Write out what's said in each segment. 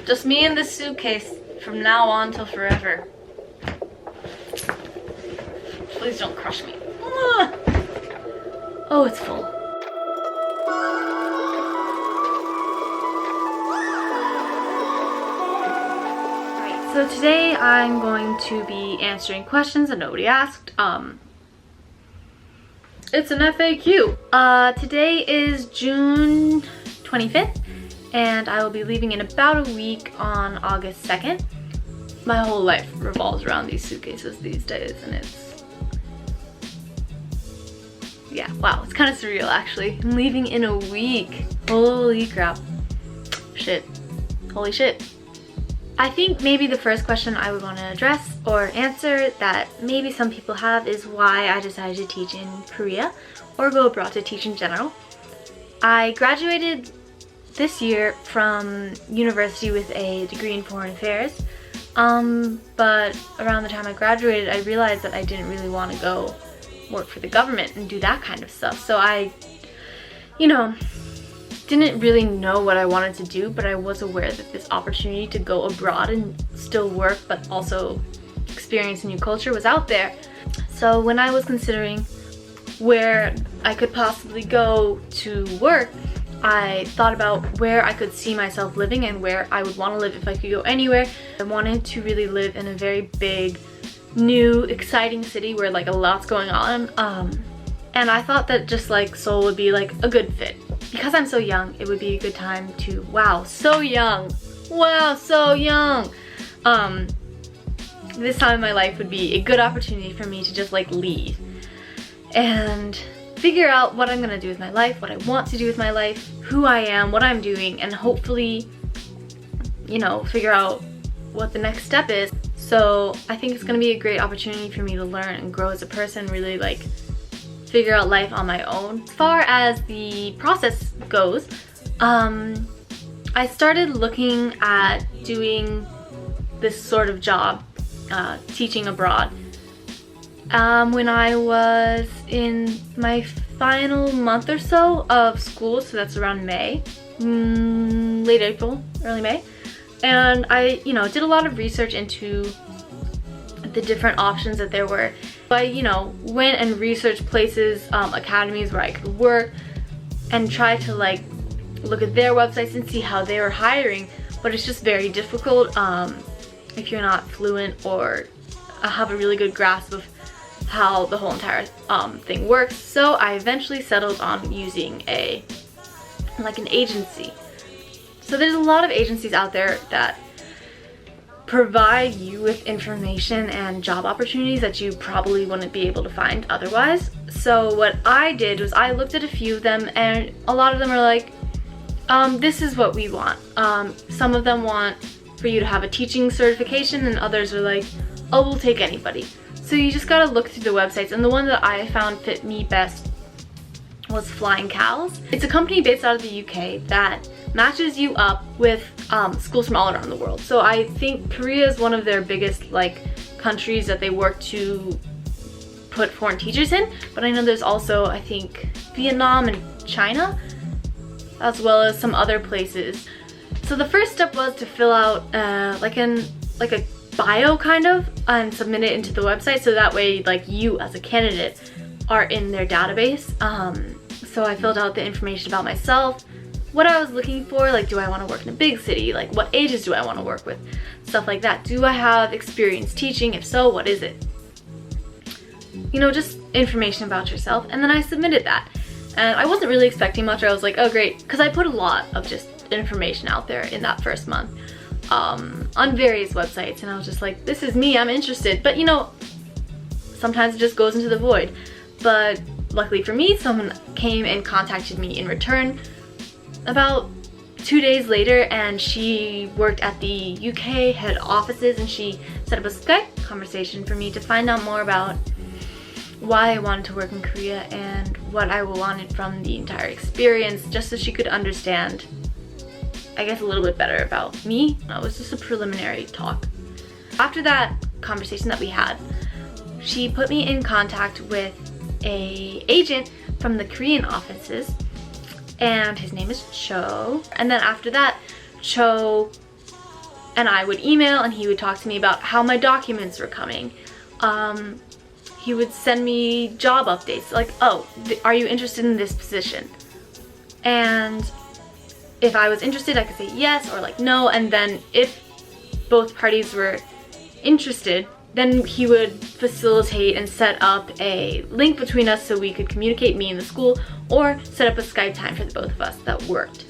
Just me and this suitcase from now on till forever. Please don't crush me. Ah. Oh, it's full. Alright, so today I'm going to be answering questions that nobody asked. It's an FAQ. Today is June 25th, and I will be leaving in about a week on August 2nd. My whole life revolves around these suitcases these days, and it's... yeah, wow, it's kind of surreal actually. I'm leaving in a week. Holy crap. Shit. Holy shit. I think maybe the first question I would want to address or answer that maybe some people have is why I decided to teach in Korea or go abroad to teach in general. I graduated this year from university with a degree in foreign affairs, but around the time I graduated I realized that I didn't really want to go work for the government and do that kind of stuff. So I, didn't really know what I wanted to do, but I was aware that this opportunity to go abroad and still work but also experience a new culture was out there. So when I was considering where I could possibly go to work, I thought about where I could see myself living and where I would want to live if I could go anywhere. I wanted to really live in a very big, new, exciting city where like a lot's going on. And I thought that just like Seoul would be like a good fit. Because I'm so young, it would be a good time to, wow, so young. Wow, so young. This time in my life would be a good opportunity for me to just like leave and figure out what I'm gonna do with my life, what I want to do with my life, who I am, what I'm doing, and hopefully, figure out what the next step is. So I think it's gonna be a great opportunity for me to learn and grow as a person, really like figure out life on my own. As far as the process goes, I started looking at doing this sort of job, teaching abroad, when I was in my final month or so of school, so that's around May, late April, early May. And I, did a lot of research into the different options that there were. I, went and researched places, academies where I could work and try to like look at their websites and see how they were hiring, but it's just very difficult if you're not fluent or have a really good grasp of how the whole entire thing works. So I eventually settled on using an agency. So there's a lot of agencies out there that provide you with information and job opportunities that you probably wouldn't be able to find otherwise. So what I did was I looked at a few of them, and a lot of them are like, this is what we want. Some of them want for you to have a teaching certification, and others are like, oh, we'll take anybody. So you just gotta look through the websites, and the one that I found fit me best was Flying Cows. It's a company based out of the UK that matches you up with schools from all around the world. So I think Korea is one of their biggest countries that they work to put foreign teachers in, but I know there's also, I think, Vietnam and China, as well as some other places. So the first step was to fill out like a bio kind of and submit it into the website, so that way you as a candidate are in their database. So I filled out the information about myself, what I was looking for, do I want to work in a big city, what ages do I want to work with, stuff like that. Do I have experience teaching? If so, what is it? Just information about yourself. And then I submitted that, and I wasn't really expecting much. I was like, oh great, because I put a lot of just information out there in that first month on various websites, and I was just like, this is me, I'm interested. But sometimes it just goes into the void. But luckily for me, someone came and contacted me in return about 2 days later, and she worked at the UK head offices, and she set up a Skype conversation for me to find out more about why I wanted to work in Korea and what I wanted from the entire experience, just so she could understand, I guess, a little bit better about me. It was just a preliminary talk. After that conversation that we had, she put me in contact with an agent from the Korean offices, and his name is Cho. And then after that, Cho and I would email, and he would talk to me about how my documents were coming. He would send me job updates, like, oh, are you interested in this position? And if I was interested, I could say yes or like no, and then if both parties were interested, then he would facilitate and set up a link between us so we could communicate, me and the school, or set up a Skype time for the both of us that worked.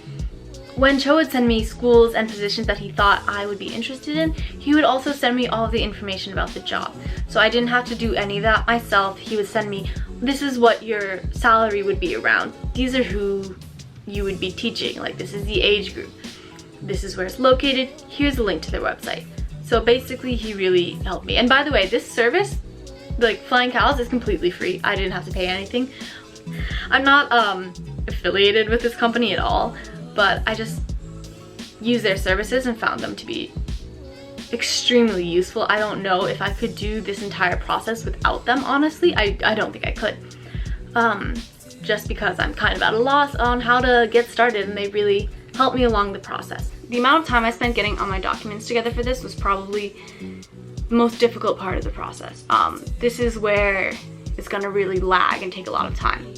When Cho would send me schools and positions that he thought I would be interested in, he would also send me all of the information about the job. So I didn't have to do any of that myself. He would send me, this is what your salary would be around. These are who you would be teaching. Like, this is the age group. This is where it's located. Here's a link to their website. So basically, he really helped me. And by the way, this service, like Flying Cows, is completely free. I didn't have to pay anything. I'm not affiliated with this company at all, but I just used their services and found them to be extremely useful. I don't know if I could do this entire process without them, honestly. I don't think I could. Just because I'm kind of at a loss on how to get started, and they really helped me along the process. The amount of time I spent getting all my documents together for this was probably the most difficult part of the process. This is where it's gonna really lag and take a lot of time.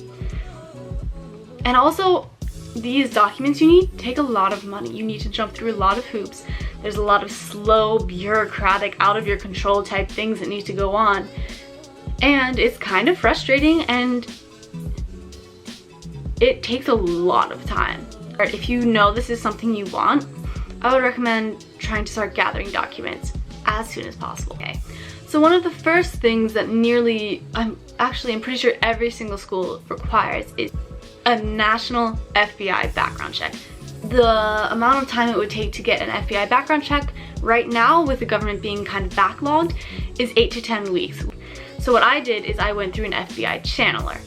And also, these documents you need take a lot of money. You need to jump through a lot of hoops. There's a lot of slow, bureaucratic, out of your control type things that need to go on. And it's kind of frustrating, and it takes a lot of time. If you know this is something you want, I would recommend trying to start gathering documents as soon as possible. Okay. So one of the first things that I'm pretty sure every single school requires is a national FBI background check. The amount of time it would take to get an FBI background check right now, with the government being kind of backlogged, is 8 to 10 weeks. So what I did is I went through an FBI channeler.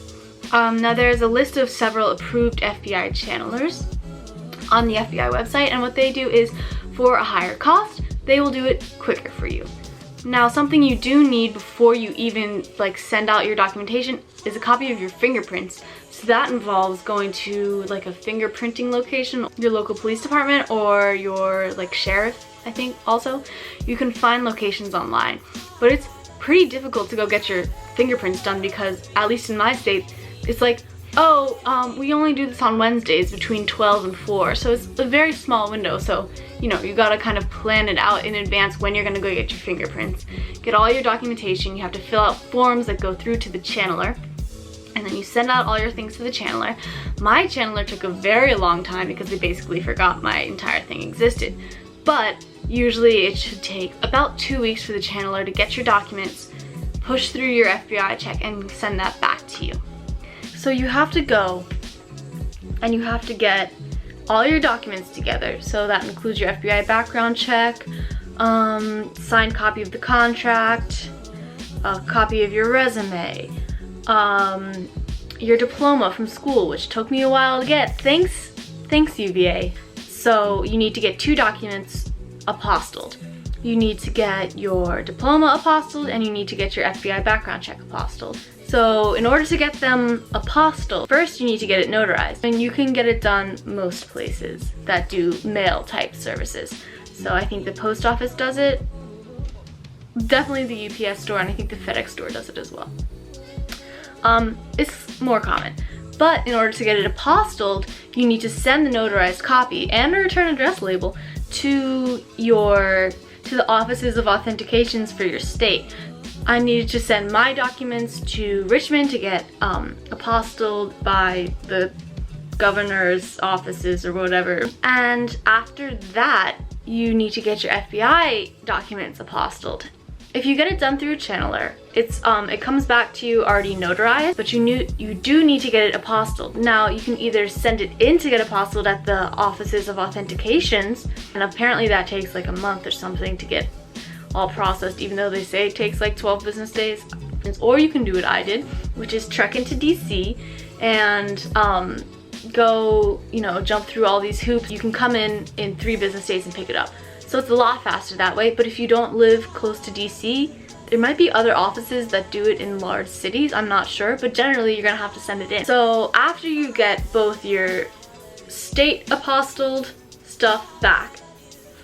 Now there's a list of several approved FBI channelers on the FBI website, and what they do is, for a higher cost, they will do it quicker for you. Now, something you do need before you even send out your documentation is a copy of your fingerprints. So that involves going to a fingerprinting location, your local police department, or your sheriff, I think also. You can find locations online, but it's pretty difficult to go get your fingerprints done because, at least in my state, it's we only do this on Wednesdays between 12 and 4. So it's a very small window. So, you gotta kind of plan it out in advance when you're gonna go get your fingerprints. Get all your documentation. You have to fill out forms that go through to the channeler. And then you send out all your things to the channeler. My channeler took a very long time because they basically forgot my entire thing existed. But usually it should take about 2 weeks for the channeler to get your documents, push through your FBI check, and send that back to you. So you have to go and you have to get all your documents together. So that includes your FBI background check, signed copy of the contract, a copy of your resume, your diploma from school, which took me a while to get. Thanks UVA. So you need to get 2 documents apostilled. You need to get your diploma apostilled, and you need to get your FBI background check apostilled. So in order to get them apostilled, first you need to get it notarized. And you can get it done most places that do mail type services. So I think the post office does it, definitely the UPS store, and I think the FedEx store does it as well. It's more common. But in order to get it apostilled, you need to send the notarized copy and a return address label to the offices of authentications for your state. I needed to send my documents to Richmond to get apostilled by the governor's offices or whatever. And after that, you need to get your FBI documents apostilled. If you get it done through a channeler, it comes back to you already notarized, but you do need to get it apostilled. Now, you can either send it in to get apostilled at the offices of authentications, and apparently that takes a month or something to get all processed, even though they say it takes 12 business days. Or you can do what I did, which is trek into DC and go, jump through all these hoops. You can come in 3 business days and pick it up. So it's a lot faster that way. But if you don't live close to DC, there might be other offices that do it in large cities. I'm not sure, but generally you're gonna have to send it in. So after you get both your state apostilled stuff back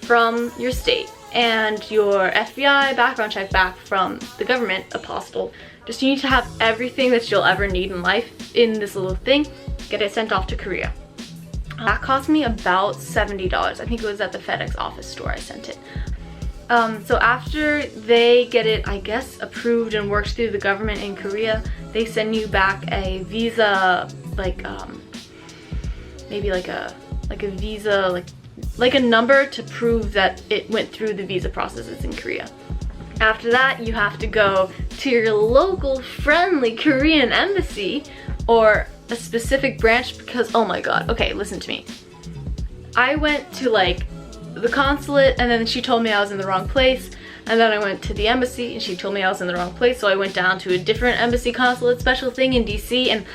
from your state and your FBI background check back from the government, apostille. Just you need to have everything that you'll ever need in life in this little thing. Get it sent off to Korea. That cost me about $70. I think it was at the FedEx office store I sent it. So after they get it, I guess, approved and worked through the government in Korea, they send you back a visa, like maybe like a visa, like a number to prove that it went through the visa processes in Korea. After that, you have to go to your local friendly Korean embassy or a specific branch because, oh my god, okay, listen to me. I went to like the consulate and then she told me I was in the wrong place, and then I went to the embassy and she told me I was in the wrong place, so I went down to a different embassy consulate special thing in DC, and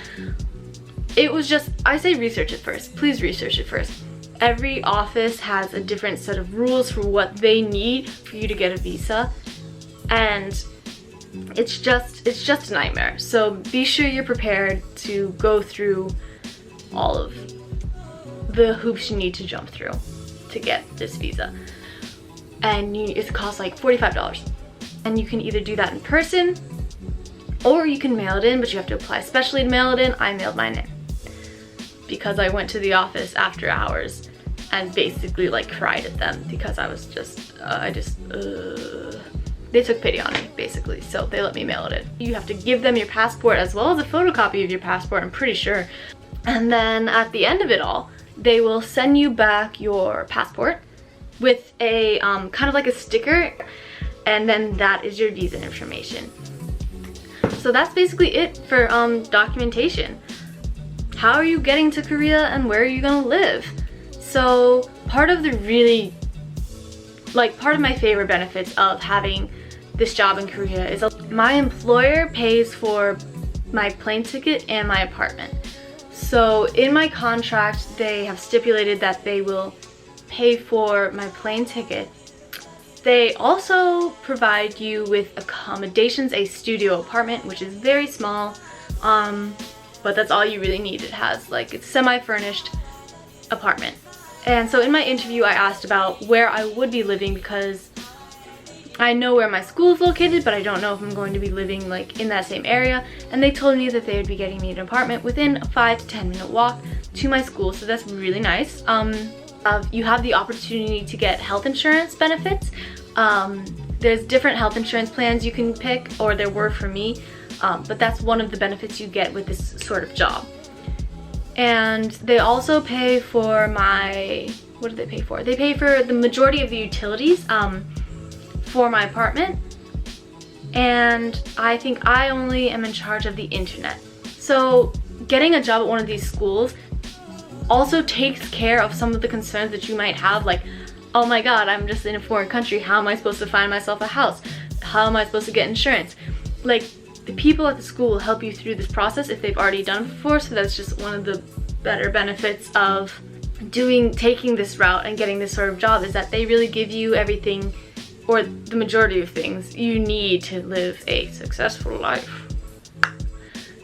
it was just, I say research it first. Please research it first. Every office has a different set of rules for what they need for you to get a visa, and it's just a nightmare. So be sure you're prepared to go through all of the hoops you need to jump through to get this visa. And it costs like $45. And you can either do that in person or you can mail it in, but you have to apply specially to mail it in. I mailed mine in because I went to the office after hours and basically like cried at them because I was just, they took pity on me basically, so they let me mail it in. You have to give them your passport as well as a photocopy of your passport, I'm pretty sure. And then at the end of it all, they will send you back your passport with a kind of like a sticker, and then that is your visa information. So that's basically it for documentation. How are you getting to Korea and where are you gonna live? So part of my favorite benefits of having this job in Korea is my employer pays for my plane ticket and my apartment. So in my contract, they have stipulated that they will pay for my plane ticket. They also provide you with accommodations, a studio apartment, which is very small, but that's all you really need. It has like, it's semi-furnished apartment. And so in my interview, I asked about where I would be living because I know where my school is located, but I don't know if I'm going to be living like in that same area. And they told me that they would be getting me an apartment within a 5 to 10 minute walk to my school, so that's really nice. You have the opportunity to get health insurance benefits. There's different health insurance plans you can pick, or there were for me, but that's one of the benefits you get with this sort of job. And they also pay for my, what do they pay for? They pay for the majority of the utilities for my apartment, and I think I only am in charge of the internet. So getting a job at one of these schools also takes care of some of the concerns that you might have, like, oh my god, I'm just in a foreign country, how am I supposed to find myself a house? How am I supposed to get insurance? Like, the people at the school will help you through this process if they've already done it before, so that's just one of the better benefits of taking this route and getting this sort of job, is that they really give you everything, or the majority of things you need to live a successful life.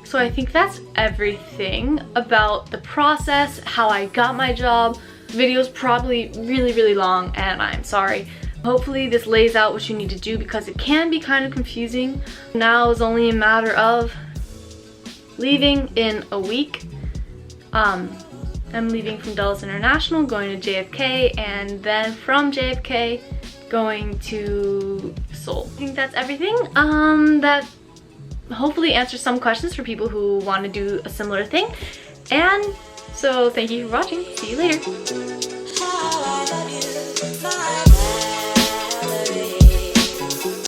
So I think that's everything about the process, how I got my job. The video's probably really long, and I'm sorry. Hopefully this lays out what you need to do because it can be kind of confusing. Now it's only a matter of leaving in a week. I'm leaving from Dulles International, going to JFK, and then from JFK going to Seoul. I think that's everything. That hopefully answers some questions for people who want to do a similar thing. And so thank you for watching. See you later.